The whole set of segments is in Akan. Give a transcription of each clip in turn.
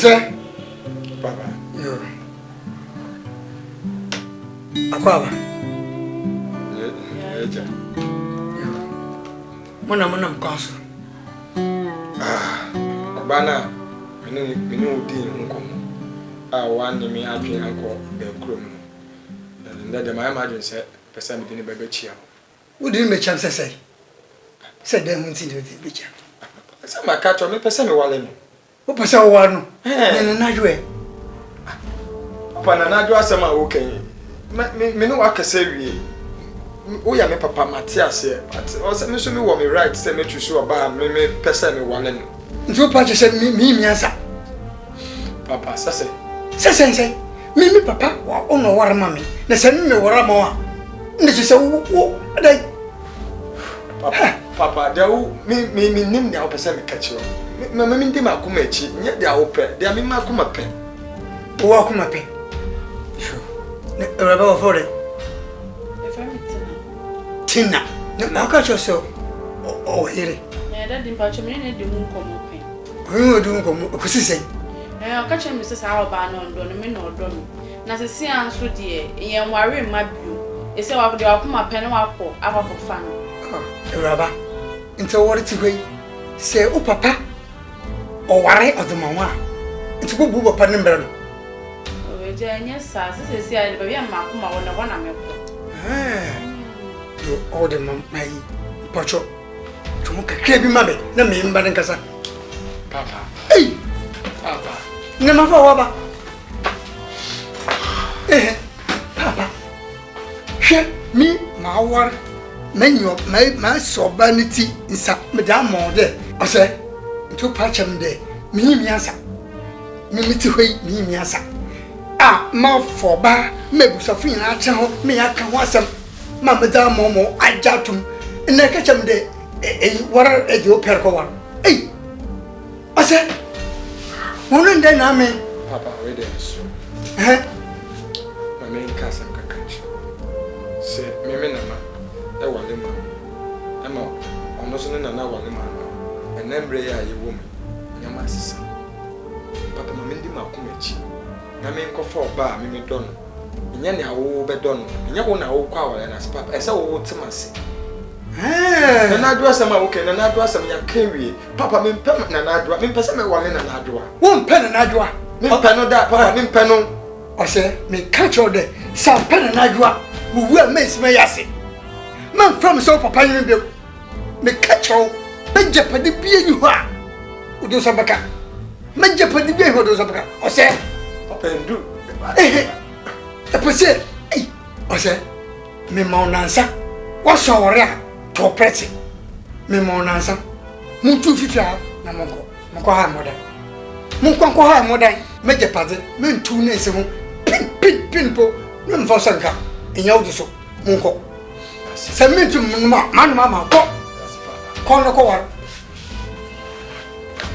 say, Papa, you Aquaba. Monam council. Obana, me know dean uncle. One me happy uncle, the groom. And that my imagine said, person in the baby chair. What do you make chance say? Said them into the picture. Some my catch on me, person walling. What person one? And another Upon another summer, okay. Me no work say we. Oh, yeah, me papa Matthias here. But also, me show me what me right. Say me to show about me person me walling. You patch said me answer. Papa, say. Me papa, oh no, what mammy. They send me what I'm on. This is a Papa, there me name the person catch you. Me mean them akumechi, yet they are open. They are me makuma pen. Walk my pen. Sure. Rebel for it. Tina, now catch yourself. Oh, here. Yeah, that didn't patch me in the moon come open. We were doing what she say. I'll catch him, Mrs. Alban on Donomin or Domi. Now, the sea answer, dear, and worry my view. It's a walk the Alcuma pen walk for our fun. Oh, Rabba, into what it's great. Say, oh, papa, or worry of the mama. It's a good boob upon him, brother. Oh, yes, sir, this is the idea of Makuma on the one I'm you order my pacho. To make a crabby mammy, the main Badancasa. Papa, hey, Papa. Never for Papa. Papa. Share me, my war. Menu of my sobriety is a Madame Monde. I say, to patch him there. Me, miasa. Me to wait, me, miasa. Ah, mouth for bar, maybe Sophia, I tell me I can want some. Madame Momo, I judge him. And I catch him there. What are you, Perco? Hey, I said, one and then I mean, Papa, ready. My main cousin can catch. Say, Mimina, a Walima. Emma, I'm not saying another Walima. And then Bray, you woman, your master. Papa, my Mindy Makumechi. I mean, go for a bar, Mimi Don. Nyanya wo be don nya wo na wo kwa wale na papa ese wo temase na nadua sama wo ken na nadua sama ya kenwie papa me mpem na nadua me mpese me wale na nadua wo mpe na nadua me mpe no da papa me mpe no o se me catch all the sa mpe na nadua wo wu amesi me yase man from so papa yin be me catch all me jepade bia yi ho a wo do sabaka me jepade bia ho do sabaka o se papa ndu the person, I said, me monansa, what's our rea to pretty? Me monansa, Mutu Fifia, Namongo, Mokoha Modern. Munkoha Modern, make a party, men 2 names, pinpo, none for Sanka, in Yoduso, Munko. Send me to Mamma, corner cover.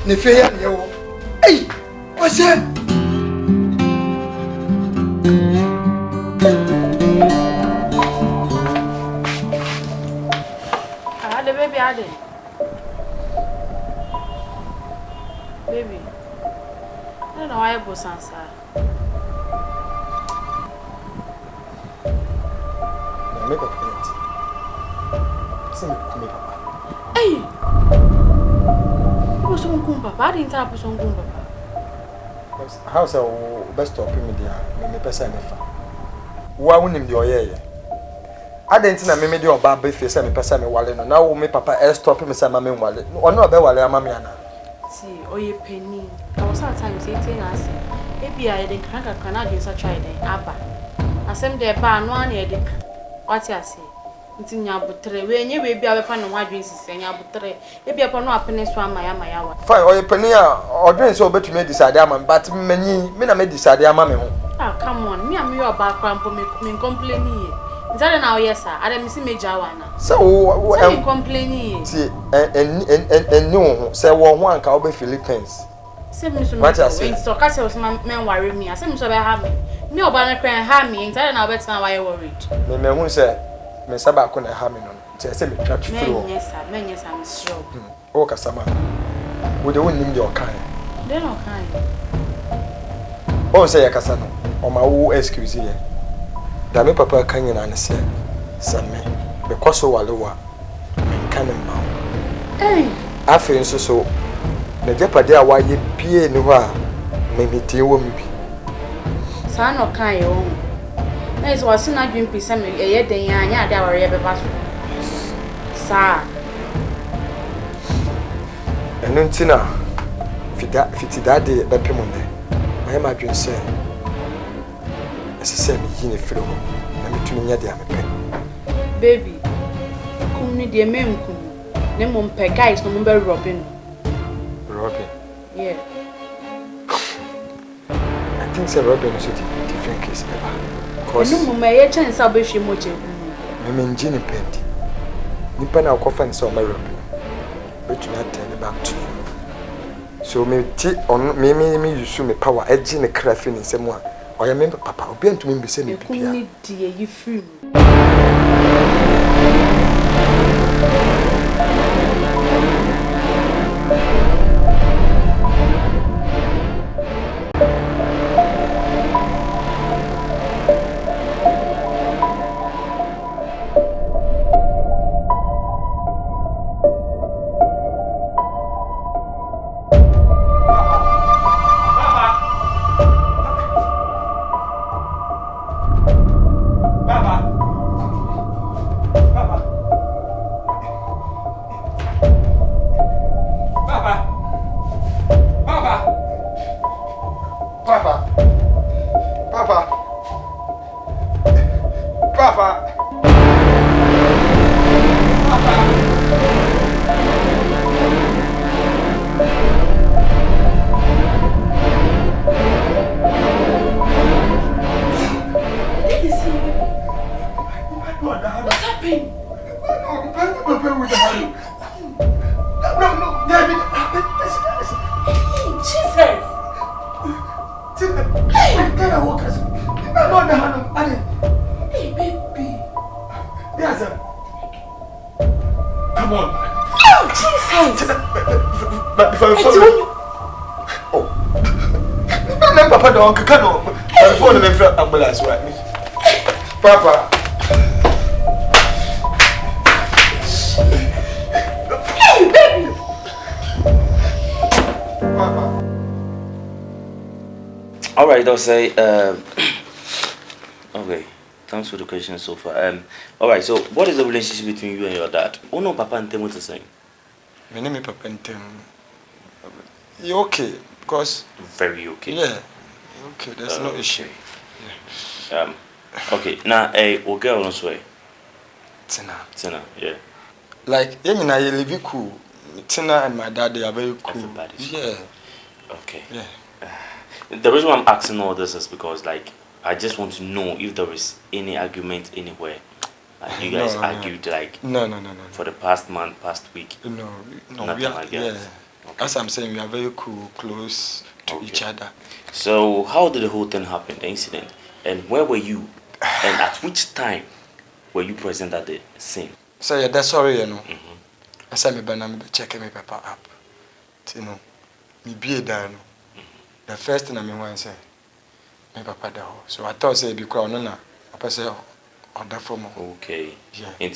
Nefea, yo. Hey, what's that? The baby added. Baby, I don't know why I was answer. Make a point. Send me, Papa. Hey! What's on Papa? I didn't tell us on Papa. How's our best of him, dear? Me person. Why wouldn't you hear? I didn't know me do about face and me person me wallet. Now me papa stop me say mammy wallet. Or no be wallet mamiana. See, oh ye penny. I was sometimes 18 as maybe I didn't crank a Canadian such a day. Abba. I send their bar one year. What I say? It's in your butre. When you will be able to find what drinks is in your butre. If you upon no happiness from my hour. Fine, or your penny or drink so better to make this idea, but many men made this idea, mammy. Ah, come on, me and your background for me complaining. Is that now, yes, sir? I don't miss me, Jawana. So, I'm complaining. See, and no, say one can be Philippines. Send me some. What I say, so Cassie was my man worry me. I said, so I have me. Me or Banner crying, have me, and I don't know why I worried. Me, who said, Miss Sabacon, have me on. Say, me, catch you. Yes, sir, I'm sure. Oh, Cassama, would you win your kind? Then okay. Oh, say a casano, or my woo excuse here. Dame papa canyon and say, Sammy, because so aloha, cannon mount. Hey, I feel so. The jeopardy why ye be anywhere, maybe deal with me. Son or kind own. Nice was soon I drink piece of me a year day and ya there were ever pass. Sir. And then Tina, fitted that day, Bepimonde. I am a dream, sir. As I said, me in a flow, and between me, Baby, come me dear mem come. Name on peg guys, no member Robin. Robin. Yeah. I think Sir Robin is a different case, because no may a chance I'll be she much. I mean, Ginny Penty. Nippon, I'll cough and saw my Robin, but you not turn it back to you. So, me on me, you show me power, edging a crafting in someone. I remember Papa, I'll be to me, sending me, dear, you free. Papa don't come on. I'm going to make ambulance right. Papa. Papa. All right, I'll say. Okay, thanks for the question so far. All right. So, what is the relationship between you and your dad? Oh no, Papa and Tim, what to say? My name is Papa and Tim. You okay? Because very okay. Yeah. Okay, there's no issue. Yeah. Okay, now we'll go on way. Tina, yeah. Like, you live cool. Tina and my dad, they are very cool. Everybody's cool. Okay. Yeah. The reason why I'm asking all this is because, like, I just want to know if there is any argument anywhere. Like, you guys argued, like, no. for the past month, past week. No, nothing we are, like that. Yeah. Okay. As I'm saying, we are very cool, close to each other. So, how did the whole thing happen, the incident? And where were you? And at which time were you present at the scene? So, yeah, that's sorry, you know. I said, I'm checking my paper up. You know, me be down. The first thing I want to say, my papa there. So, I thought, say, because no, I say, on that form. Okay. Yeah. And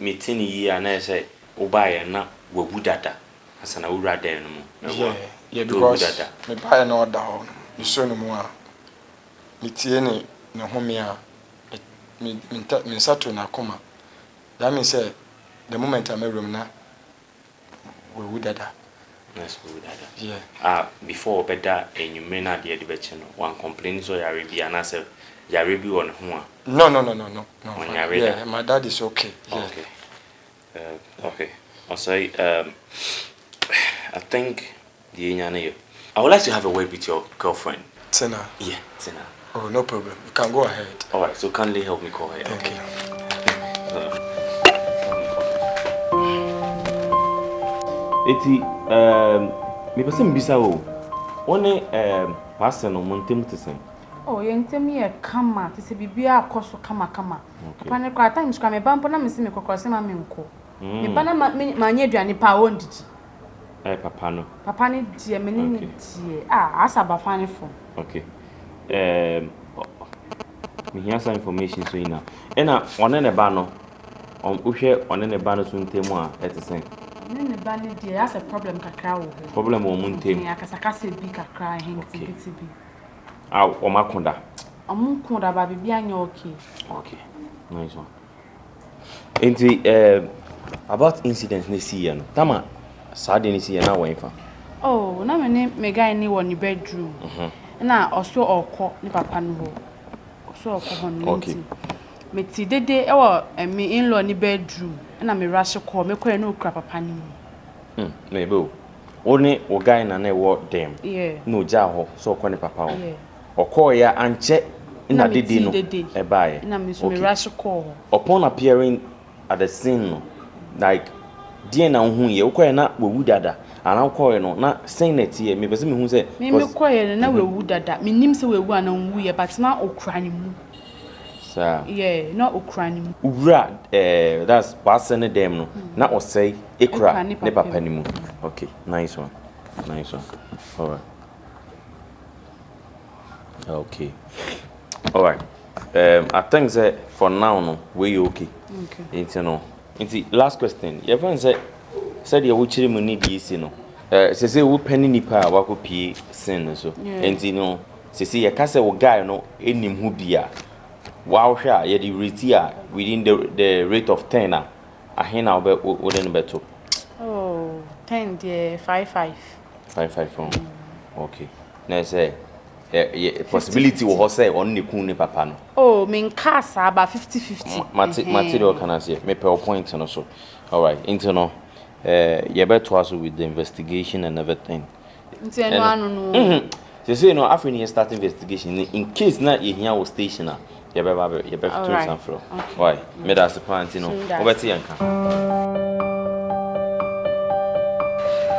me tini year, and I say, Obaya na wabudata. As an old rather no more. Yeah, because me buy no down. You show no more. Me tieni no homia. Me satu na koma. That means say the moment I'm a room na we would that. Yes, we would that. Yeah. Before better and you may not the education. One complaint so Yaribi and I said Yaribi on who? No. Yeah, my dad is okay. Yeah. Okay. Okay. I'll say I think I would like to have a word with your girlfriend. Tina. Yeah, Tina. Oh, no problem. You can go ahead. All right. So kindly help me call her. Thank you. Me person bisa o. One pastor no montem to say. Oh, yentem ye kama, to say bibia akoso kama. Papa ne kwa times kwa me bampo na me se me kokose ma me nko. Me bana ma nye aduane pa won didi. Papa no. Papa ni die me ni die. Ah, asa ba fane fo. Okay. Me hear some information so ina. Ena one ne ba no. Uhwe one ne ba no so ntemu a etesen. Ne ba ni die asa problem kakra wo. Problem wo muntem. Ya kasakasa bi kakra hinti bi. Ah, o makonda. Amunkonda ba bibia anya okay. Okay. Nice one. Enti about incidents ne see ya no. Tama Saturday ni see na wan fa. Oh, na me guy ni won bedroom. Na oso okọ ni papa no ho. Oso okọ ho no. Okay. Me ti dede e wo me in-law ni bedroom. Na me rush call me kwa na okra papa ni mu. Me be o. Oni o guy na na wo dem. Yeah. No ja ho so okọ ni papa ho. Yeah. Okọ ya anche na dede no. E baaye. Na me so me rush call. Upon appearing at the scene no, like die na hu ye ukọ na wewu dada ana ukọ no na senate ye me bese me hu se me kọ ye na wewu dada me nim se wewu ana hu ye but na okra ni mu sa yeah na okra ni mu ura that's pasene dem no na osei ekra ne papa ni mu. Okay, nice one all right. Okay, all right. I think that for now no we okay. Inti last question. Your friend said you would mu need this no. Say we penny nipa wa ko pie sin so. Inti no say you ka say wo guy no enim hu bia. Wow sha ye the rate within the rate of 10 ahena wouldn't better. Oh, 10 the 55. 55 Okay. Now say possibility wo say on ne kun ne papa no. Oh, me nkasa about 50-50. Material can I say me per point no so. All right, into no you better also with the investigation and everything. Into no. Say no after you start investigation in case na you hear was station you better to some flow. Why? Me that's the point no. Obeti yanka.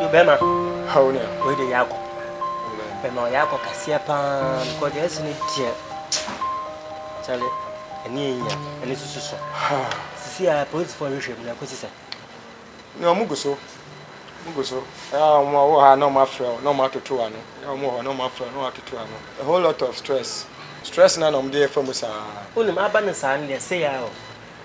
You bema. How ne? We dey yako. Bema yako kasia pa ko dey sini tie. Chale eni enya eni sususo. Sisi a police for rehwem na ko sisa. No muguso. Mo ha no ma frɛ no ma toto ano. Mo ho no ma frɛ no atoto ano. A whole lot of stress na no dey from sa. Unim aba ne sa ne say ya o.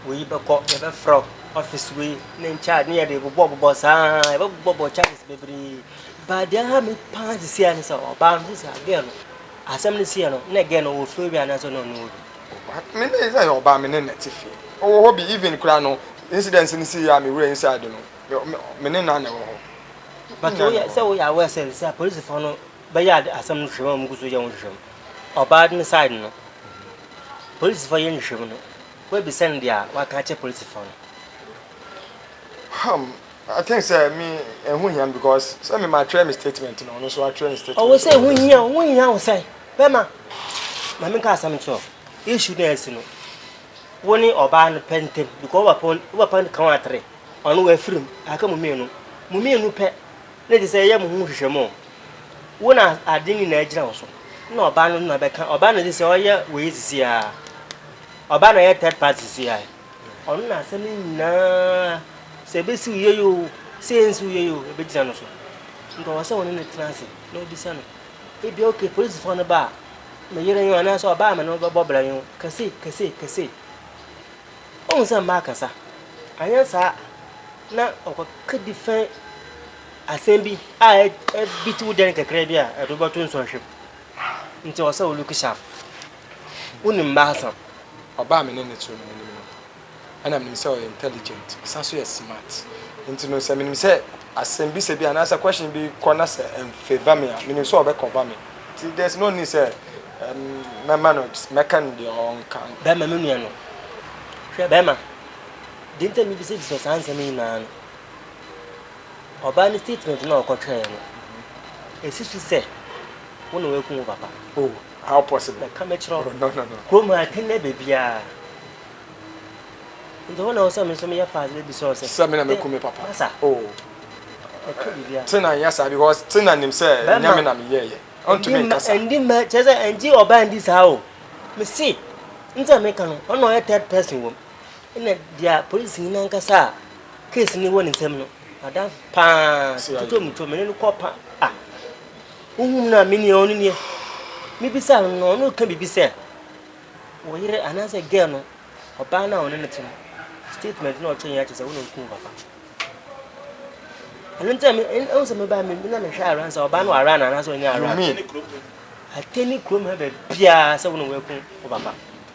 We be ko e be frɔ office we ne in charge ne dey bobo sa e be bobo charges bebre. But they have me pants see and so about this again. Asem ne see no na again o frɛ bi ana so no. Me ne say oba me ne netifi. O ho bi even kura no incidents ni see ya me we inside no. Me ne na wo. But we say we are aware say police for no be ya asem no hwem am guso ya wo hwem. Oba the side no. Police for yen hwem no. We be send there wa ka che police for no. I think say me who him because say me my try me statement no so I try statement. Oh we say who him we say. Bema. Na me ka asem cho. Issue na esi no. Woni oba no pentem because we kan atre. Onu we firim aka mu mienu pe na dey say ye mu hwehwemo wona adeni na agira wo so na oba no na be kan oba no dey say oye we sisi a oba no ye third party sisi a onu na asem na se be si yeyo sense yeyo e be gira no so ndo wo say woni na trance no bisa no e bi okay police for no ba me yere yo na so oba me no be bobra yo kase on say ma kasa anya sa na okwa defend assembly a bitu den kakra bia edobato nsonhwem nti o say o look sharp unim baasa oba me ne netu no nim no ana me say o intelligent saso is smart nti no say me say assembly say bia na say question bi corner say favor me me so obe cover me see there's no need say management mekan the on can be ma me no hwe be ma didn't me be say so answer me na oba ni statement na okotwe no esisu say wona we kun papa oh how possible come chiro no come atin na bebia ndo wona o say me so me ya fast be so say me na me kun papa oh bebia tina yasa because tina nim say nyame na me ye onto me kasa endi ma cheze enji oba ndi sa o me see nza me kan ono ye third person wo ina dia police ni nankasa case ni woni nsem no Ada pa to me no kopa ah na me ni onu ni me bisa no ka bibisa wo yire anase girl no oba na onu ne tim statement no chen ya che se wo no ku papa anu nta me en so me ba me na me hwa aran sa oba no aran na so nya aran ateni krom ha be bia se wo no we ku papa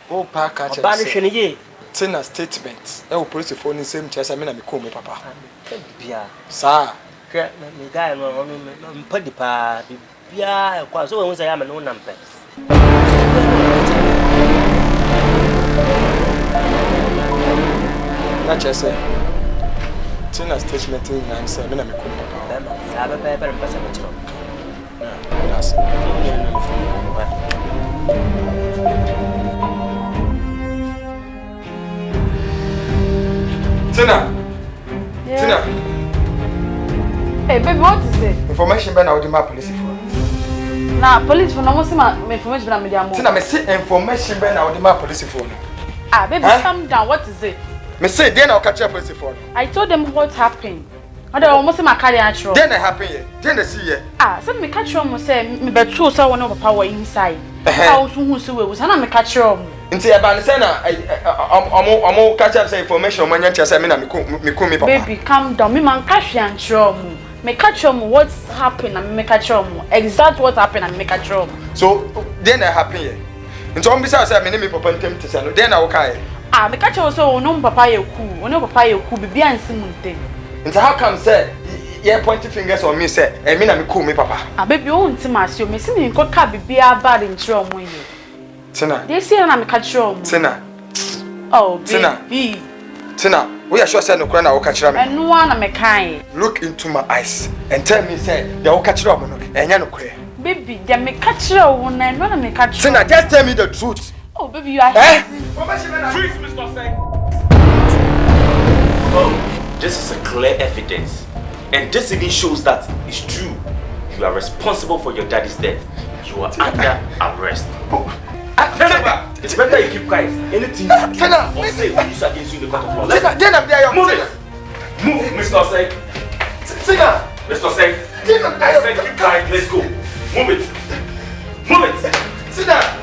o pa ka che oba no hwe ne ye tina statement e wo police phone ni sem che se me na me ku me papa bia sa ke me guy no me padi pa bia kwa so wo say ya me no nampe na che se tina statement ni na se me na me ku me papa sa ba mpasa me chiro that's Tina. Hey, baby, what is it? Information by now the my police for. Nah, police for no more my information by media more. Tina, me say information by now the my police for. Ah, baby, calm down. What is it? Me say then I'll catch your police for. I told them what happened. Other almost my carry actual. Then I happen here. Then they see here. Ah, so me catch you say me betu so one of papa inside. I also who so we na me catch you. Nti e ba ne say na omo catch up say information man yan say me na me ku papa. Baby, calm down. Me man catch you and show me catch you what's happened and me catch you exact what happened and me catch you. So then I happen here. Nti on be say me ne me papa ntem te say no then I wo kai. Ah, me catch you so no papa ye ku. Ono papa ye ku bibi ansi munte. Nti how come say you point fingers on me say e me na me ku me papa. Ah, baby, o ntimasio me si me nko ka bibi abade ntire omo ye. Tina. They say na me catch you. Tina. Oh, baby. Tina, we are sure say no kra na wo catch me. Enu na me kan. Look into my eyes and tell me say they will catch you no enya no kra. Baby, they me catch you na enu na me catch you. Tina, just tell me the truth. Oh, baby, you are Freeze, Mr. Seng. Oh, this is a clear evidence. And this even shows that it's true. You are responsible for your daddy's death. You are under arrest. It's better you keep quiet. Anything you do or say will use against you in the court of law. Move it! Move, Mr. Seng. Mr. Seng. I said keep quiet. Let's go. Move it. Move it. Sit down.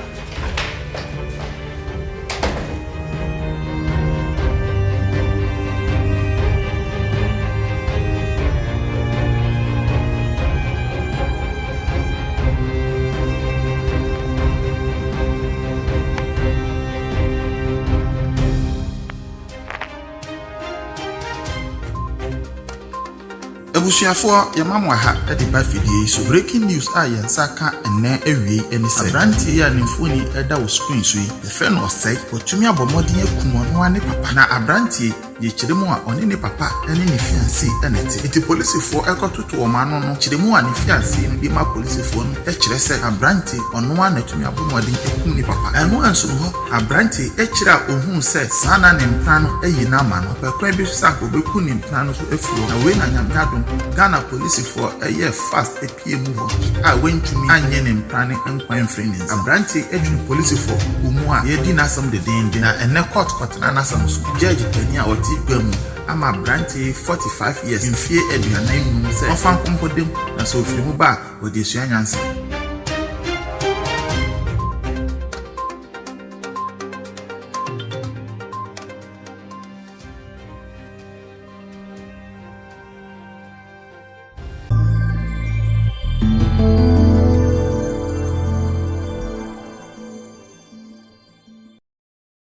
Ebusuafo yamamwa ha de ba fidie so breaking news a yensaka enne awie eni se branti ya nemfoni eda wo screen so yi the fe no sai otumi abomodin akumo no ane papa na abranti ye chiremu a oni ne papa ene ne fiancé enete iti police fo ekototo o ma no chiremu a ne fiancé no bi ma police fo no e kire se abranti ono a natumi abomodin akum ne papa eno anso ho abranti e kira ohun se sana ne mpra no eyi na ma no pekwa bi so ko beku ne mpra no so afuro na we na nyamyado Ghana police for a year fast apie mu ho a wentumi anye ne mprane enkwan friends abranti edwin police for umu a ye di nasam de den na ene court na nasam so judge pani a oti gbamu ama abranti 45 years mfie aduanan mu se ofan kompodem na so ofiri mu ba odi suanyanse